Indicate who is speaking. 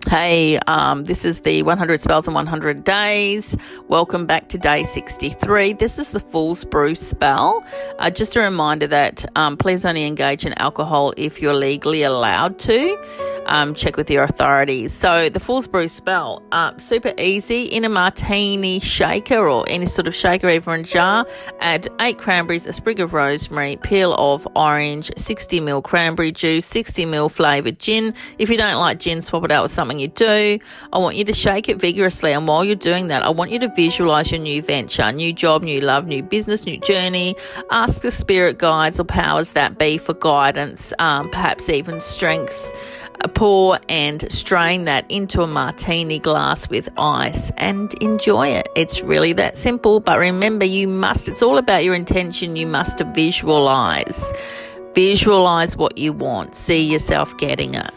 Speaker 1: Hey, this is the 100 Spells in 100 Days. Welcome back to day 63. This is the Fool's Brew spell. Just a reminder that please only engage in alcohol if you're legally allowed to. Check with your authorities. So the Fool's Brew spell, super easy. In a martini shaker or any sort of shaker, either in a jar, add 8 cranberries, a sprig of rosemary, peel of orange, 60 ml cranberry juice, 60 ml flavoured gin. If you don't like gin, swap it out with something you do. I want you to shake it vigorously, and while you're doing that, I want you to visualise your new venture, new job, new love, new business, new journey. Ask the spirit guides or powers that be for guidance, perhaps even strength. Pour and strain that into a martini glass with ice and enjoy it. It's really that simple, but remember, it's all about your intention. You must visualise what you want. See yourself getting it.